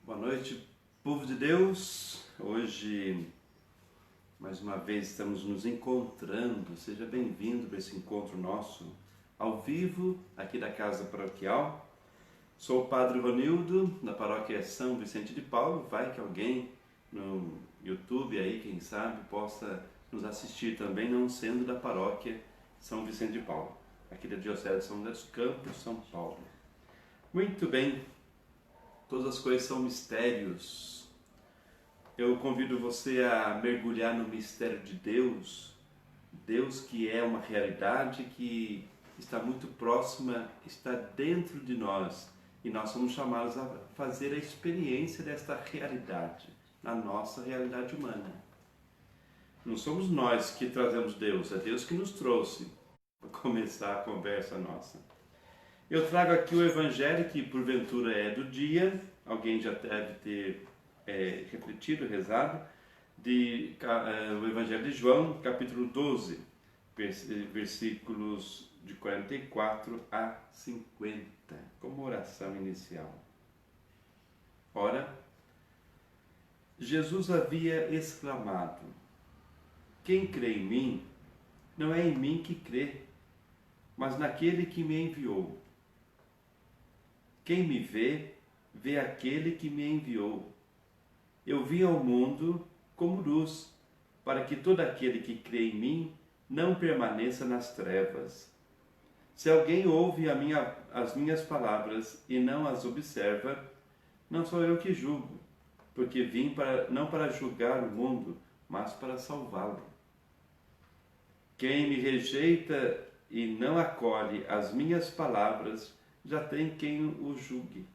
Boa noite, povo de Deus. Hoje, mais uma vez, estamos nos encontrando. Seja bem-vindo para esse encontro nosso ao vivo, aqui da Casa Paroquial. Sou o Padre Ronildo, da Paróquia São Vicente de Paulo. Vai que alguém no YouTube aí, quem sabe, possa nos assistir também, não sendo da Paróquia São Vicente de Paulo, aqui da Diocese de São José dos Campos, São Paulo. Muito bem. Todas as coisas são mistérios. Eu convido você a mergulhar no mistério de Deus. Deus que é uma realidade que está muito próxima, está dentro de nós. E nós somos chamados a fazer a experiência desta realidade, na nossa realidade humana. Não somos nós que trazemos Deus, é Deus que nos trouxe para começar a conversa nossa. Eu trago aqui o Evangelho que porventura é do dia, alguém já deve ter refletido, rezado, o Evangelho de João, capítulo 12, versículos de 44 a 50, como oração inicial. Ora, Jesus havia exclamado: quem crê em mim, não é em mim que crê, mas naquele que me enviou. Quem me vê, vê aquele que me enviou. Eu vim ao mundo como luz, para que todo aquele que crê em mim não permaneça nas trevas. Se alguém ouve as minhas palavras e não as observa, não sou eu que julgo, porque vim não para julgar o mundo, mas para salvá-lo. Quem me rejeita e não acolhe as minhas palavras, já tem quem o julgue.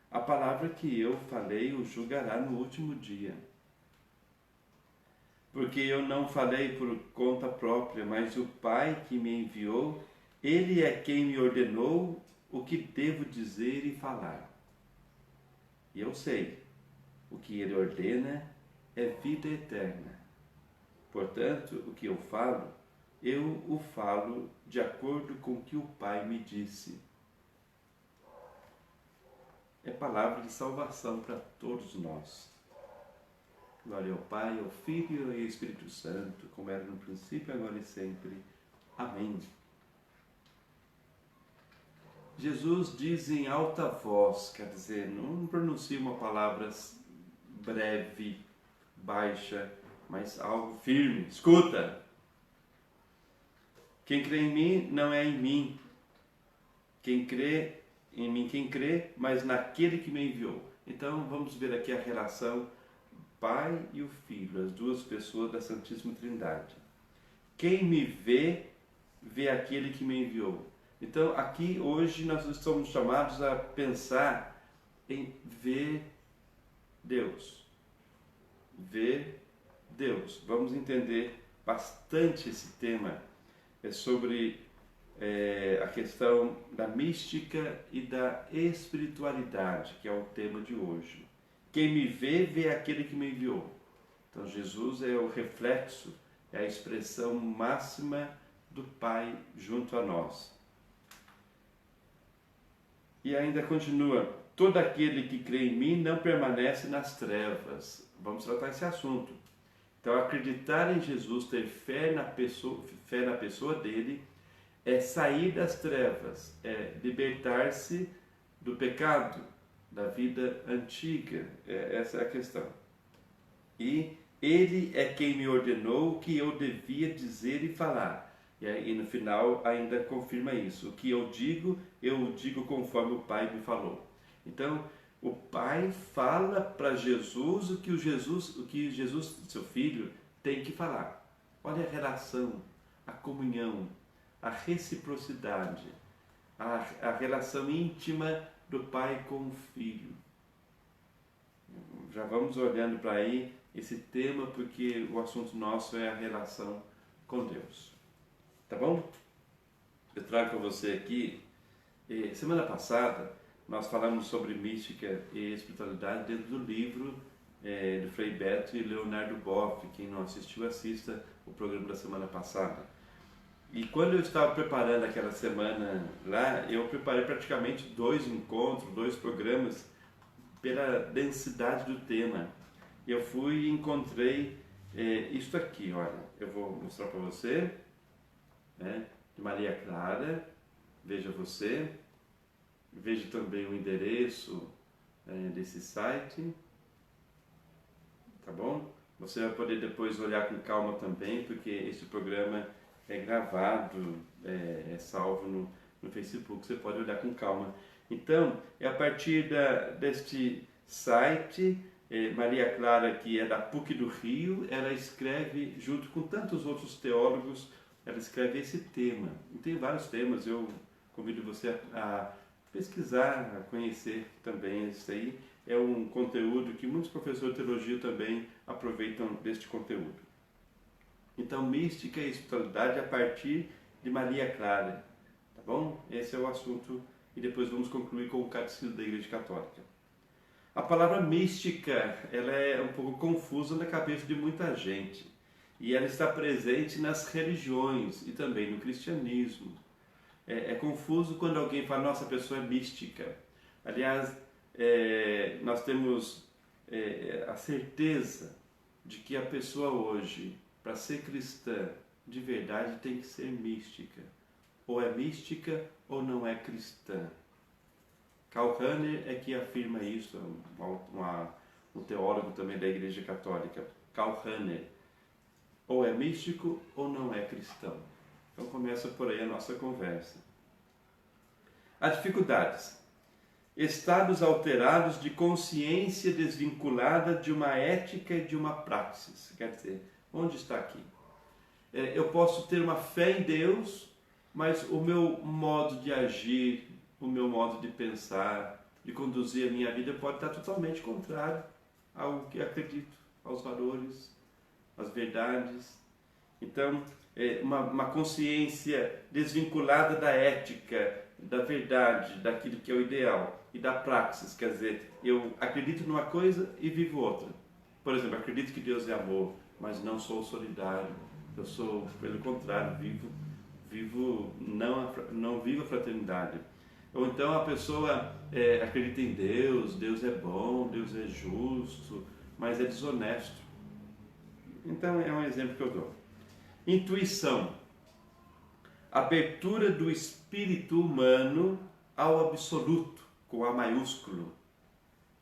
A palavra que eu falei o julgará no último dia. Porque eu não falei por conta própria, mas o Pai que me enviou, Ele é quem me ordenou o que devo dizer e falar. E eu sei, o que Ele ordena é vida eterna. Portanto, o que eu o falo de acordo com o que o Pai me disse. É palavra de salvação para todos nós. Glória ao Pai, ao Filho e ao Espírito Santo, como era no princípio, agora e sempre. Amém. Jesus diz em alta voz, quer dizer, não pronuncia uma palavra breve, baixa, mas algo firme. Escuta! Quem crê em mim não é em mim. Quem crê em mim, quem crê, mas naquele que me enviou. Então vamos ver aqui a relação Pai e o Filho, as duas pessoas da Santíssima Trindade. Quem me vê, vê aquele que me enviou. Então aqui hoje nós estamos chamados a pensar em ver Deus. Ver Deus. Vamos entender bastante esse tema. É sobre a questão da mística e da espiritualidade, que é o tema de hoje. Quem me vê, vê aquele que me enviou. Então Jesus é o reflexo, é a expressão máxima do Pai junto a nós. E ainda continua, todo aquele que crê em mim não permanece nas trevas. Vamos tratar esse assunto. Então, acreditar em Jesus, ter fé na pessoa dele, é sair das trevas, é libertar-se do pecado, da vida antiga. Essa é a questão. E ele é quem me ordenou o que eu devia dizer e falar. E aí no final ainda confirma isso. O que eu digo conforme o Pai me falou. Então, o Pai fala para Jesus o que Jesus, seu filho, tem que falar. Olha a relação, a comunhão, a reciprocidade, a relação íntima do Pai com o Filho. Já vamos olhando para aí esse tema, porque o assunto nosso é a relação com Deus. Tá bom? Eu trago para você aqui, semana passada, nós falamos sobre mística e espiritualidade dentro do livro do Frei Beto e Leonardo Boff. Quem não assistiu, assista o programa da semana passada. E quando eu estava preparando aquela semana lá, eu preparei praticamente 2 encontros, 2 programas, pela densidade do tema. Eu fui e encontrei isso aqui, olha, eu vou mostrar para você, né, de Maria Clara, veja você, veja também o endereço desse site, tá bom? Você vai poder depois olhar com calma também, porque esse programa é gravado, é salvo no Facebook, você pode olhar com calma. Então, é a partir deste site, Maria Clara, que é da PUC do Rio, ela escreve, junto com tantos outros teólogos, ela escreve esse tema. E tem vários temas, eu convido você a pesquisar, a conhecer também isso aí. É um conteúdo que muitos professores de teologia também aproveitam deste conteúdo. Então, mística e espiritualidade a partir de Maria Clara, tá bom? Esse é o assunto e depois vamos concluir com o Catecismo da Igreja Católica. A palavra mística, ela é um pouco confusa na cabeça de muita gente e ela está presente nas religiões e também no cristianismo. É confuso quando alguém fala, nossa, a pessoa é mística. Aliás, nós temos a certeza de que a pessoa hoje, para ser cristã de verdade, tem que ser mística. Ou é mística ou não é cristã. Karl Rahner é que afirma isso, um teólogo também da Igreja Católica. Karl Rahner. Ou é místico ou não é cristão. Então começa por aí a nossa conversa. As dificuldades. Estados alterados de consciência desvinculada de uma ética e de uma praxis. Quer dizer, onde está aqui? Eu posso ter uma fé em Deus, mas o meu modo de agir, o meu modo de pensar, de conduzir a minha vida pode estar totalmente contrário ao que acredito, aos valores, às verdades. Então, uma consciência desvinculada da ética, da verdade, daquilo que é o ideal e da praxis, quer dizer, eu acredito numa coisa e vivo outra. Por exemplo, acredito que Deus é amor, mas não sou solidário. Eu sou, pelo contrário, não vivo a fraternidade. Ou então a pessoa acredita em Deus, Deus é bom, Deus é justo, mas é desonesto. Então é um exemplo que eu dou. Intuição. Abertura do espírito humano ao absoluto, com A maiúsculo.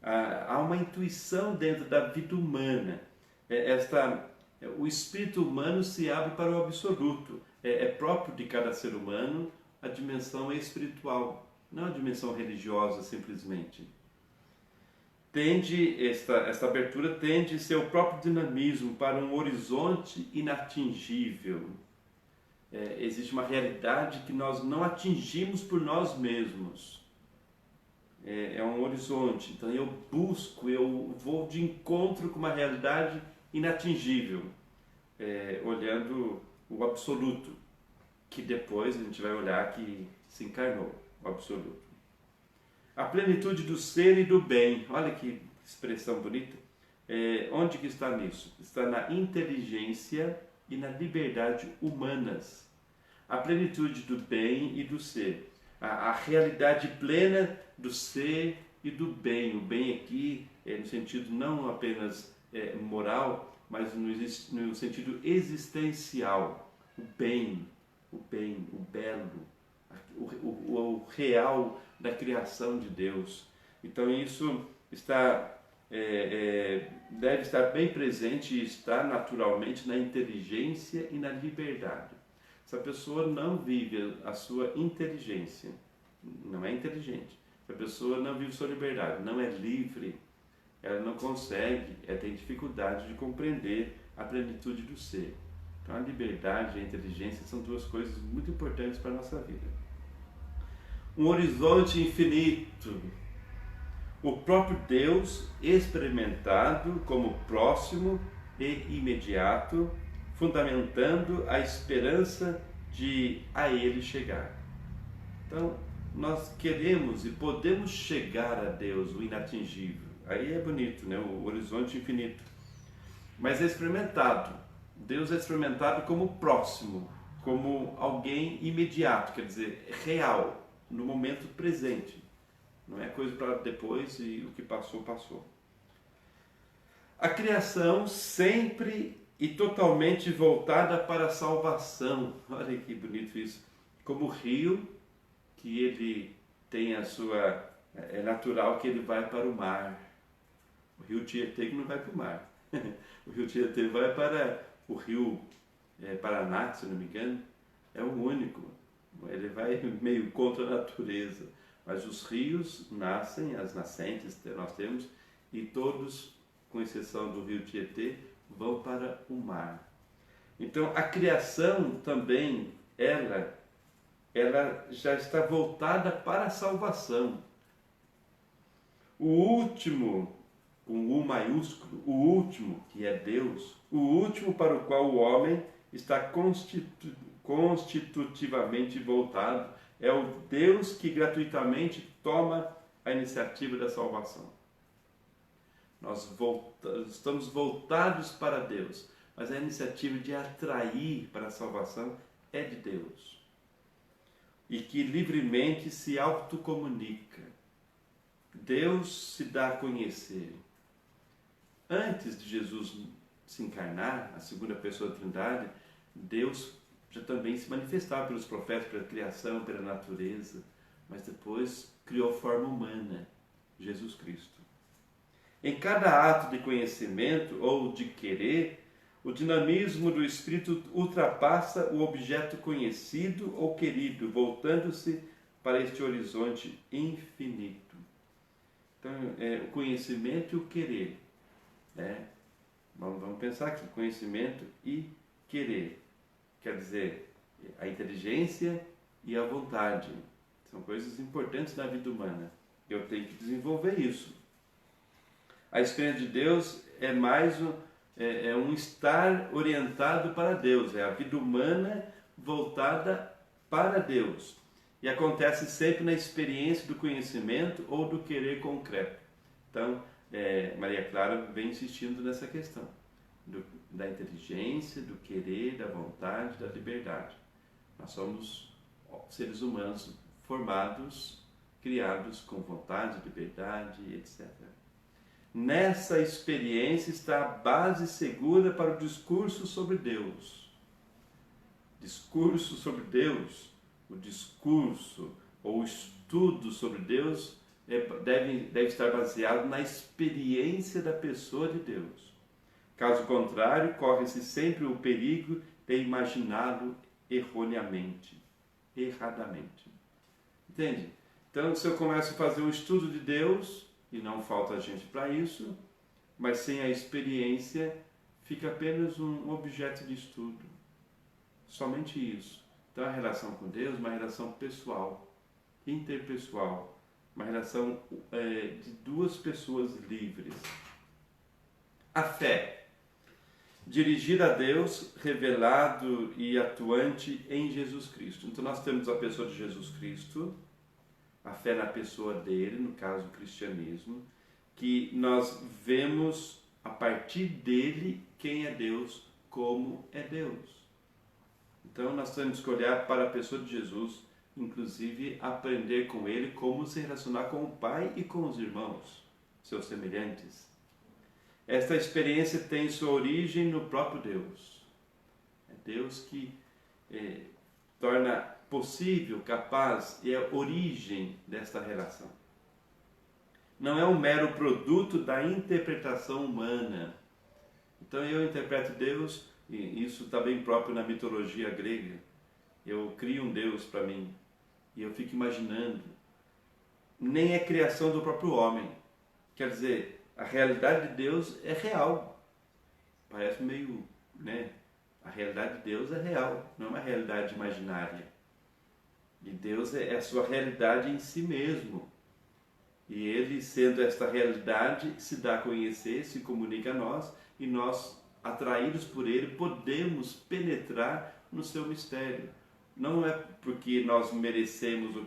Há uma intuição dentro da vida humana. Esta O espírito humano se abre para o absoluto. É próprio de cada ser humano a dimensão espiritual, não a dimensão religiosa simplesmente. Esta abertura tende seu próprio dinamismo para um horizonte inatingível. Existe uma realidade que nós não atingimos por nós mesmos. É um horizonte, então eu vou de encontro com uma realidade inatingível, olhando o absoluto, que depois a gente vai olhar que se encarnou, o absoluto. A plenitude do ser e do bem, olha que expressão bonita. Onde que está nisso? Está na inteligência e na liberdade humanas. A plenitude do bem e do ser. A realidade plena do ser e do bem. O bem aqui no sentido não apenas moral, mas no sentido existencial. O bem, o belo, o real da criação de Deus. Então isso deve estar bem presente e está naturalmente na inteligência e na liberdade. Se a pessoa não vive a sua inteligência, não é inteligente. Se a pessoa não vive sua liberdade, não é livre, ela não consegue, ela tem dificuldade de compreender a plenitude do ser. Então a liberdade e a inteligência são duas coisas muito importantes para a nossa vida. Um horizonte infinito. O próprio Deus experimentado como próximo e imediato, fundamentando a esperança de a Ele chegar. Então, nós queremos e podemos chegar a Deus, o inatingível. Aí é bonito, né? O horizonte infinito. Mas é experimentado. Deus é experimentado como próximo, como alguém imediato, quer dizer, real, no momento presente. Não é coisa para depois e o que passou, passou. A criação sempre e totalmente voltada para a salvação. Olha que bonito isso. Como o rio, que ele tem a sua... É natural que ele vai para o mar. O rio Tietê que não vai para o mar. O rio Tietê vai para o rio Paraná, se não me engano. É o único. Ele vai meio contra a natureza. Mas os rios nascem, as nascentes nós temos, e todos, com exceção do rio Tietê, vão para o mar. Então a criação também, ela já está voltada para a salvação. O último, com U maiúsculo, o último, que é Deus, o último para o qual o homem está constitutivamente voltado, é o Deus que gratuitamente toma a iniciativa da salvação. Nós estamos voltados para Deus, mas a iniciativa de atrair para a salvação é de Deus. E que livremente se autocomunica. Deus se dá a conhecer. Antes de Jesus se encarnar, a segunda pessoa da Trindade, Deus já também se manifestava pelos profetas, pela criação, pela natureza, mas depois criou forma humana, Jesus Cristo. Em cada ato de conhecimento ou de querer, o dinamismo do Espírito ultrapassa o objeto conhecido ou querido, voltando-se para este horizonte infinito. Então, o conhecimento e o querer. Vamos pensar aqui, conhecimento e querer. Quer dizer, a inteligência e a vontade. São coisas importantes na vida humana. Eu tenho que desenvolver isso. A experiência de Deus é mais um estar orientado para Deus. É a vida humana voltada para Deus. E acontece sempre na experiência do conhecimento ou do querer concreto. Então, Maria Clara vem insistindo nessa questão. Da inteligência, do querer, da vontade, da liberdade. Nós somos seres humanos formados, criados com vontade, liberdade, etc. Nessa experiência está a base segura para o discurso sobre Deus. Discurso sobre Deus, o discurso ou o estudo sobre Deus deve estar baseado na experiência da pessoa de Deus. Caso contrário, corre-se sempre o perigo de imaginá-lo erroneamente, erradamente. Entende? Então, se eu começo a fazer um estudo de Deus, e não falta gente para isso, mas sem a experiência, fica apenas um objeto de estudo. Somente isso. Então, a relação com Deus é uma relação pessoal, interpessoal, uma relação de duas pessoas livres. A fé, dirigida a Deus, revelado e atuante em Jesus Cristo. Então, nós temos a pessoa de Jesus Cristo, a fé na pessoa dele, no caso o cristianismo, que nós vemos a partir dele quem é Deus, como é Deus. Então nós temos que olhar para a pessoa de Jesus, inclusive aprender com ele como se relacionar com o Pai e com os irmãos, seus semelhantes. Esta experiência tem sua origem no próprio Deus. É Deus que torna possível, capaz e é a origem desta relação. Não é um mero produto da interpretação humana. Então eu interpreto Deus, e isso está bem próprio na mitologia grega. Eu crio um Deus para mim e eu fico imaginando. Nem é criação do próprio homem. Quer dizer, a realidade de Deus é real. Parece meio, né? A realidade de Deus é real, não é uma realidade imaginária. E Deus é a sua realidade em si mesmo. E Ele, sendo esta realidade, se dá a conhecer, se comunica a nós, e nós, atraídos por Ele, podemos penetrar no seu mistério. Não é porque nós merecemos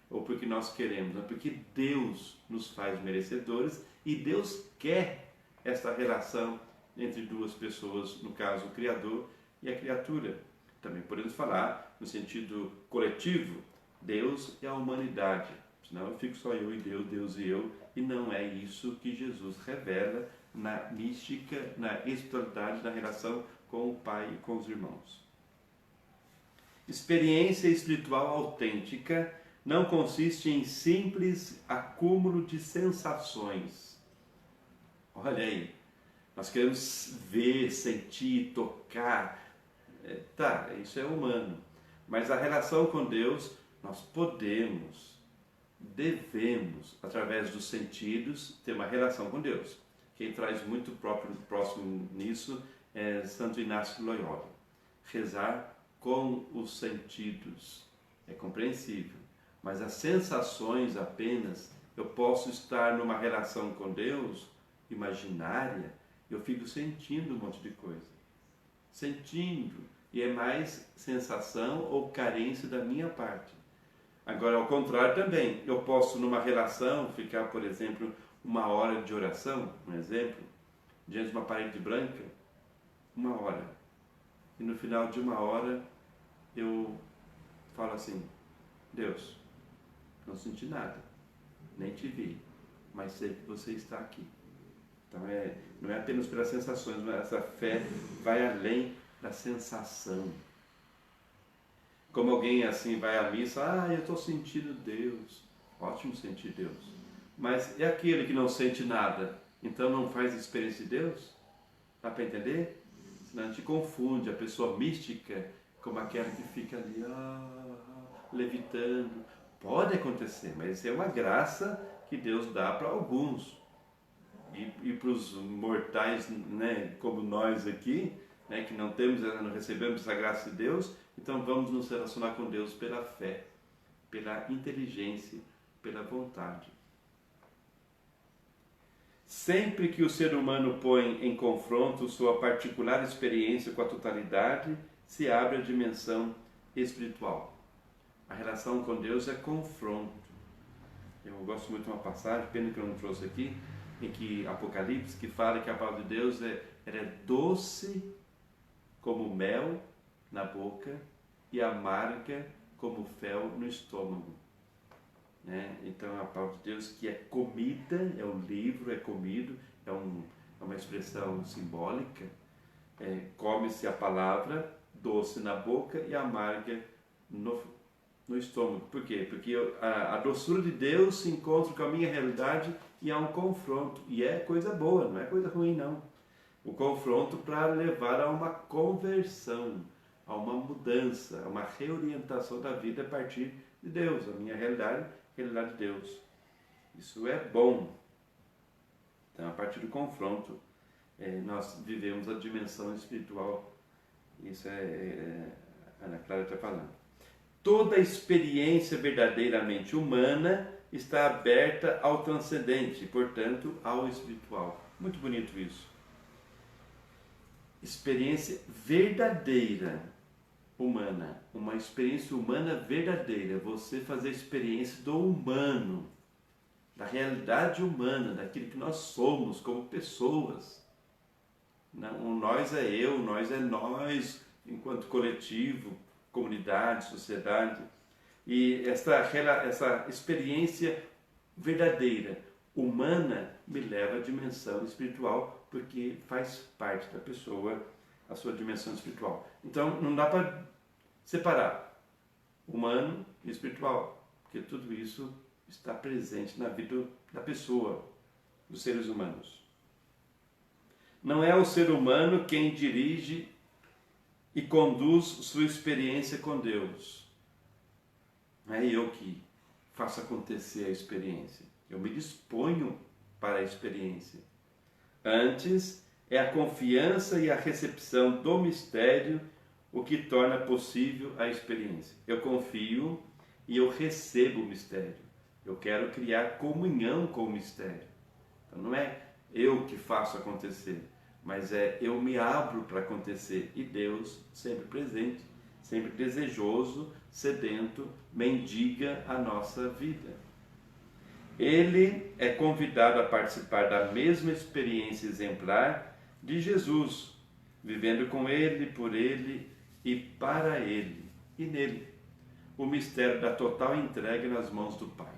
ou porque nós queremos, é porque Deus nos faz merecedores e Deus quer esta relação entre duas pessoas, no caso o Criador e a criatura. Também podemos falar no sentido coletivo, Deus e a humanidade. Senão eu fico só eu e Deus, Deus e eu, e não é isso que Jesus revela na mística, na espiritualidade da relação com o Pai e com os irmãos. Experiência espiritual autêntica não consiste em simples acúmulo de sensações. Olha aí, nós queremos ver, sentir, tocar. Tá, isso é humano. Mas a relação com Deus, nós podemos, devemos, através dos sentidos, ter uma relação com Deus. Quem traz muito próximo nisso é Santo Inácio de Loyola. Rezar com os sentidos é compreensível, mas as sensações apenas, eu posso estar numa relação com Deus imaginária, eu fico sentindo um monte de coisa. Sentindo, e é mais sensação ou carência da minha parte. Agora, ao contrário também, eu posso numa relação ficar, por exemplo, 1 hora de oração, um exemplo, diante de uma parede branca, 1 hora. E no final de 1 hora eu falo assim, Deus, não senti nada, nem te vi, mas sei que você está aqui. Então não é apenas pelas sensações, mas essa fé vai além da sensação. Como alguém assim vai à missa, eu estou sentindo Deus. Ótimo sentir Deus. Mas é aquele que não sente nada, então não faz experiência de Deus? Dá para entender? Senão a gente confunde a pessoa mística como aquela que fica ali, levitando. Pode acontecer, mas é uma graça que Deus dá para alguns. E para os mortais, né, como nós aqui, né, que não recebemos essa graça de Deus, então vamos nos relacionar com Deus pela fé, pela inteligência, pela vontade. Sempre que o ser humano põe em confronto sua particular experiência com a totalidade, se abre a dimensão espiritual. A relação com Deus é confronto. Eu gosto muito de uma passagem, pena que eu não trouxe aqui, em que Apocalipse, que fala que a palavra de Deus ela é doce como mel na boca e amarga como fel no estômago. Né? Então a palavra de Deus que é comida, é um livro, é comido, é uma expressão simbólica, come-se a palavra, doce na boca e amarga no estômago. Por quê? Porque a doçura de Deus se encontra com a minha realidade e há um confronto. E é coisa boa, não é coisa ruim não. o confronto para levar a uma conversão, a uma mudança, a uma reorientação da vida a partir de Deus, a minha realidade, a realidade de Deus. Isso é bom. Então, a partir do confronto, nós vivemos a dimensão espiritual. Isso a Ana Clara está falando. Toda experiência verdadeiramente humana está aberta ao transcendente, portanto, ao espiritual. Muito bonito isso. Experiência verdadeira humana, uma experiência humana verdadeira, você fazer a experiência do humano, da realidade humana, daquilo que nós somos como pessoas. Não, o nós é eu, o nós é nós, enquanto coletivo, comunidade, sociedade. E essa experiência verdadeira, humana, me leva à dimensão espiritual, porque faz parte da pessoa a sua dimensão espiritual. Então, não dá para separar humano e espiritual, porque tudo isso está presente na vida da pessoa, dos seres humanos. Não é o ser humano quem dirige e conduz sua experiência com Deus. Não é eu que faço acontecer a experiência. Eu me disponho para a experiência. Antes, é a confiança e a recepção do mistério o que torna possível a experiência. Eu confio e eu recebo o mistério. Eu quero criar comunhão com o mistério. Então não é eu que faço acontecer, mas eu me abro para acontecer. E Deus, sempre presente, sempre desejoso, sedento, mendiga a nossa vida. Ele é convidado a participar da mesma experiência exemplar de Jesus, vivendo com Ele, por Ele e para Ele e nele. O mistério da total entrega nas mãos do Pai.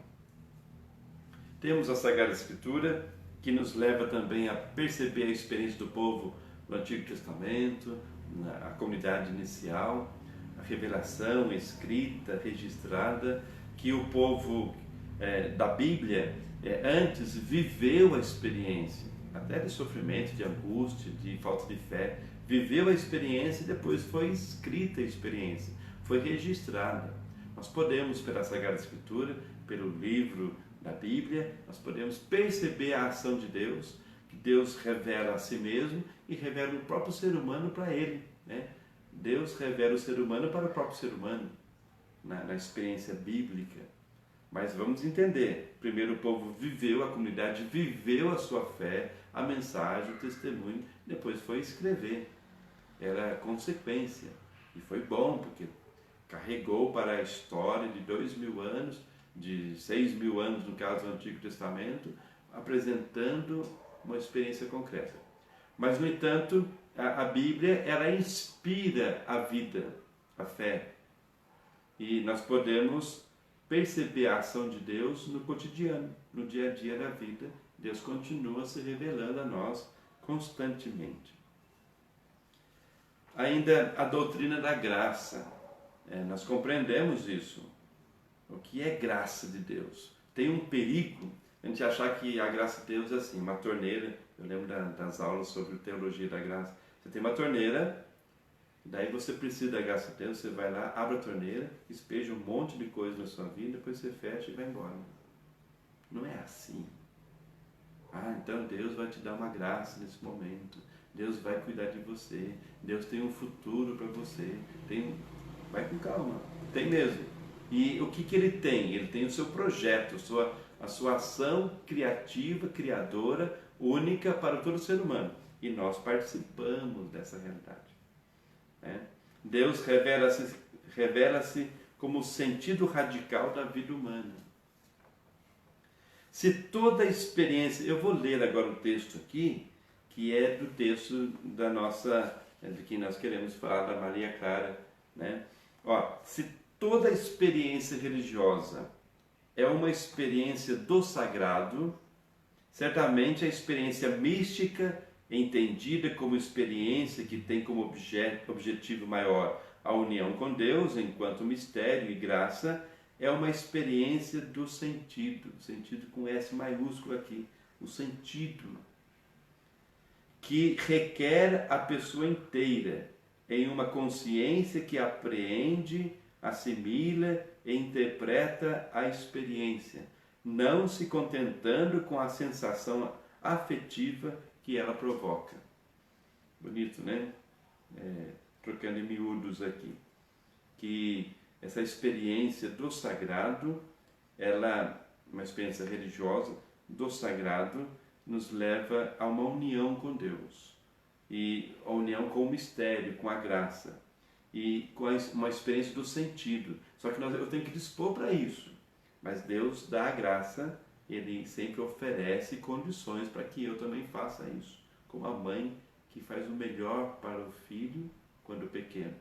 Temos a Sagrada Escritura, que nos leva também a perceber a experiência do povo no Antigo Testamento, a comunidade inicial, a revelação escrita, registrada, que o povo da Bíblia antes viveu a experiência, até de sofrimento, de angústia, de falta de fé, viveu a experiência e depois foi escrita a experiência, foi registrada. Nós podemos, pela Sagrada Escritura, pelo livro da Bíblia, nós podemos perceber a ação de Deus, que Deus revela a si mesmo e revela o próprio ser humano para ele, né? Deus revela o ser humano para o próprio ser humano, na experiência bíblica. Mas vamos entender, primeiro o povo viveu, a comunidade viveu a sua fé, a mensagem, o testemunho, depois foi escrever. Era consequência, e foi bom, porque carregou para a história de 2000 anos, de 6.000 anos no caso do Antigo Testamento, apresentando uma experiência concreta. Mas, no entanto, a Bíblia, ela inspira a vida, a fé. E nós podemos perceber a ação de Deus no cotidiano, no dia a dia da vida. Deus continua se revelando a nós constantemente. Ainda a doutrina da graça. Nós compreendemos isso. O que é graça de Deus? Tem um perigo a gente achar que a graça de Deus é assim, uma torneira. Eu lembro das aulas sobre teologia da graça. Você tem uma torneira, daí você precisa da graça de Deus, você vai lá, abre a torneira, espeja um monte de coisa na sua vida, depois você fecha e vai embora. Não é assim. Então Deus vai te dar uma graça nesse momento. Deus vai cuidar de você. Deus tem um futuro para você. Vai com calma. Tem mesmo. E o que ele tem? Ele tem o seu projeto, a sua ação criativa, criadora, única para todo ser humano. E nós participamos dessa realidade. Deus revela-se como o sentido radical da vida humana. Se toda experiência... Eu vou ler agora o texto aqui, que é do texto da nossa... de quem nós queremos falar, da Maria Clara. Se toda experiência religiosa é uma experiência do sagrado, certamente a experiência mística, entendida como experiência que tem como objetivo maior a união com Deus, enquanto mistério e graça, é uma experiência do sentido com S maiúsculo aqui, o sentido. que requer a pessoa inteira, em uma consciência que apreende, assimila e interpreta a experiência, não se contentando com a sensação afetiva que ela provoca. Bonito, né? Trocando em miúdos aqui. Que essa experiência do sagrado, uma experiência religiosa do sagrado, nos leva a uma união com Deus. E a união com o mistério, com a graça. E com uma experiência do sentido. Só que eu tenho que dispor para isso. Mas Deus dá a graça, Ele sempre oferece condições para que eu também faça isso. Como a mãe que faz o melhor para o filho quando pequeno.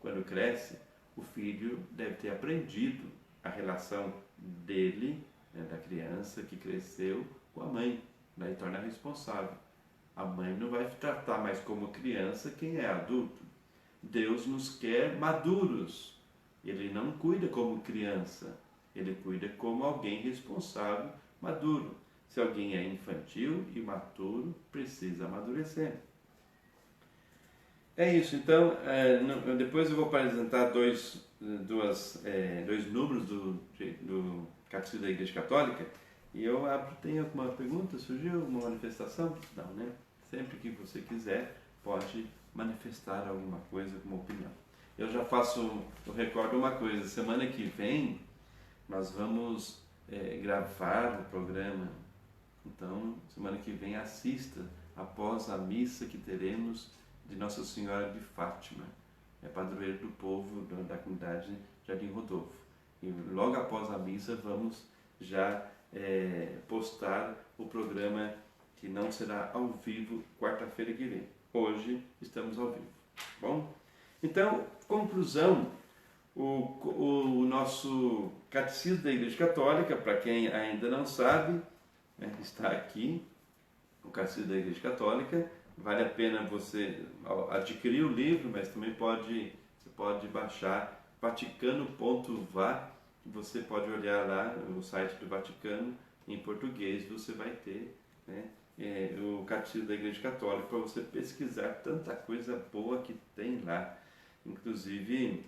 Quando cresce, o filho deve ter aprendido a relação dele, da criança que cresceu, com a mãe. Daí torna responsável. A mãe não vai tratar mais como criança quem é adulto. Deus nos quer maduros. Ele não cuida como criança. Ele cuida como alguém responsável, maduro. Se alguém é infantil e imaturo, precisa amadurecer. É isso. Então, depois eu vou apresentar dois números do Catecismo da Igreja Católica. E eu tem alguma pergunta? Surgiu alguma manifestação? Não, né? Sempre que você quiser, pode manifestar alguma coisa, alguma opinião. Eu recordo uma coisa, semana que vem nós vamos gravar o programa. Então, semana que vem assista após a missa que teremos de Nossa Senhora de Fátima, padroeira do povo da comunidade Jardim Rodolfo. E logo após a missa vamos já postar o programa que não será ao vivo quarta-feira que vem. Hoje estamos ao vivo. Bom? Então, conclusão, o nosso Catecismo da Igreja Católica, para quem ainda não sabe, está aqui, o Catecismo da Igreja Católica. Vale a pena você adquirir o livro, mas também você pode baixar vaticano.va, você pode olhar lá no site do Vaticano, em português você vai ter, o Catecismo da Igreja Católica, para você pesquisar tanta coisa boa que tem lá. Inclusive,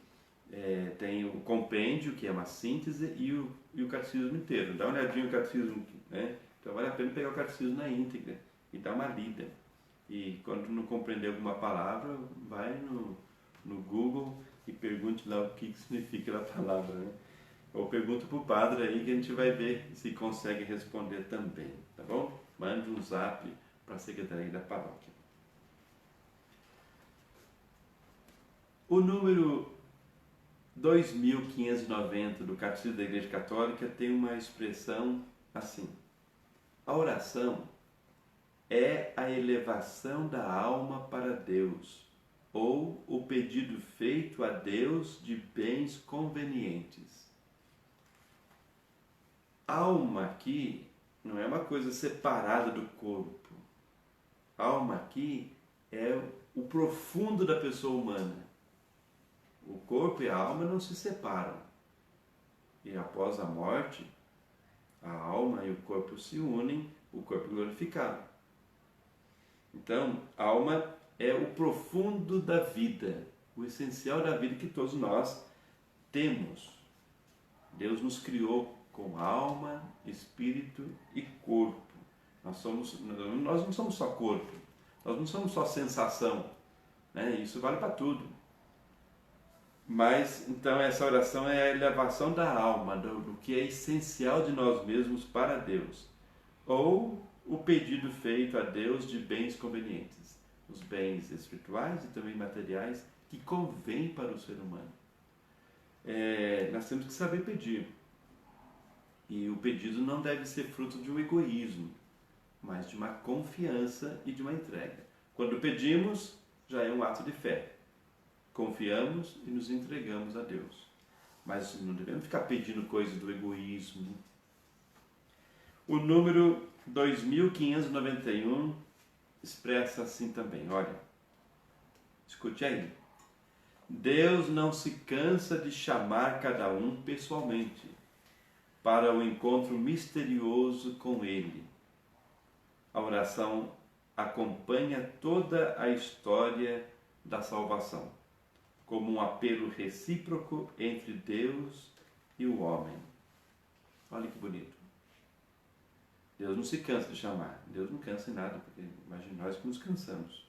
tem o compêndio, que é uma síntese, e o catecismo inteiro. Dá uma olhadinha no catecismo, né? Então vale a pena pegar o catecismo na íntegra e dar uma lida. E quando não compreender alguma palavra, vai no Google e pergunte lá o que significa a palavra, né? Ou pergunta para o padre aí que a gente vai ver se consegue responder também, tá bom? Mande um zap para a Secretaria da Paróquia. O número 2590 do Catecismo da Igreja Católica tem uma expressão assim: a oração é a elevação da alma para Deus, ou o pedido feito a Deus de bens convenientes. Alma aqui não é uma coisa separada do corpo. Alma aqui é o profundo da pessoa humana. O corpo e a alma não se separam. E após a morte, a alma e o corpo se unem, o corpo glorificado. Então, a alma é o profundo da vida, o essencial da vida que todos nós temos. Deus nos criou com alma, espírito e corpo. Nós não somos só corpo, nós não somos só sensação, né? Isso vale para tudo. Mas, então, essa oração é a elevação da alma, do que é essencial de nós mesmos para Deus. Ou o pedido feito a Deus de bens convenientes, os bens espirituais e também materiais que convêm para o ser humano. Nós temos que saber pedir. E o pedido não deve ser fruto de um egoísmo, mas de uma confiança e de uma entrega. Quando pedimos, já é um ato de fé. Confiamos e nos entregamos a Deus. Mas não devemos ficar pedindo coisas do egoísmo. O número 2591 expressa assim também, olha, escute aí. Deus não se cansa de chamar cada um pessoalmente para o encontro misterioso com Ele. A oração acompanha toda a história da salvação, como um apelo recíproco entre Deus e o homem. Olha que bonito. Deus não se cansa de chamar. Deus não cansa em nada, porque imagina nós que nos cansamos.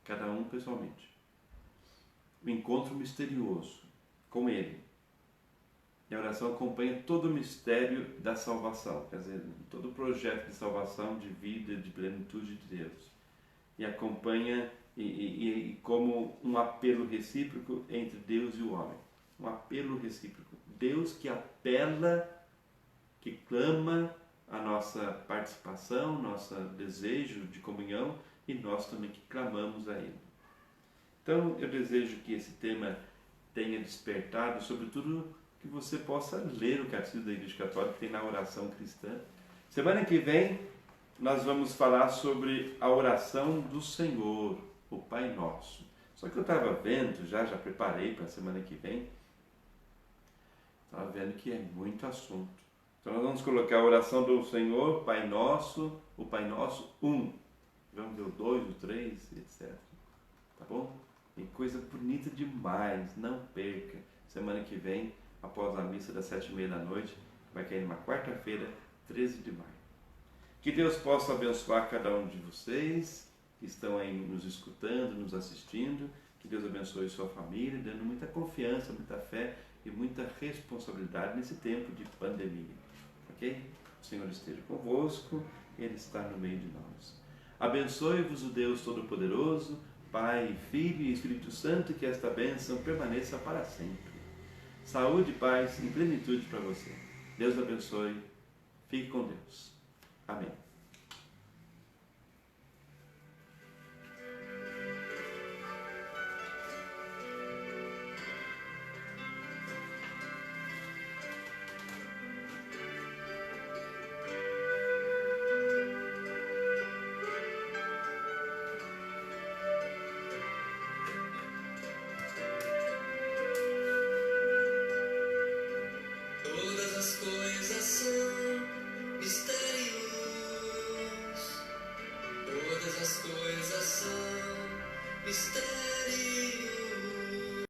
Cada um pessoalmente. O encontro misterioso com Ele. E a oração acompanha todo o mistério da salvação, quer dizer, todo o projeto de salvação, de vida, de plenitude de Deus. E acompanha e como um apelo recíproco entre Deus e o homem. Um apelo recíproco. Deus que apela, que clama a nossa participação, nosso desejo de comunhão, e nós também que clamamos a Ele. Então, eu desejo que esse tema tenha despertado, sobretudo, que você possa ler o Catecismo da Igreja Católica, que tem na oração cristã. Semana que vem, nós vamos falar sobre a oração do Senhor, o Pai Nosso. Só que eu estava vendo, já preparei para a semana que vem, estava vendo que é muito assunto. Então, nós vamos colocar a oração do Senhor, Pai Nosso, o Pai Nosso 1. Vamos ver o 2, o 3, etc. Tá bom? Tem coisa bonita demais, não perca. Semana que vem, após a missa das 7h30 da noite, vai cair numa quarta-feira, 13 de maio. Que Deus possa abençoar cada um de vocês que estão aí nos escutando, nos assistindo. Que Deus abençoe sua família, dando muita confiança, muita fé e muita responsabilidade nesse tempo de pandemia. Ok? O Senhor esteja convosco, Ele está no meio de nós. Abençoe-vos o Deus Todo-Poderoso, Pai, Filho e Espírito Santo, que esta bênção permaneça para sempre. Saúde, paz e plenitude para você. Deus abençoe. Fique com Deus. Amém.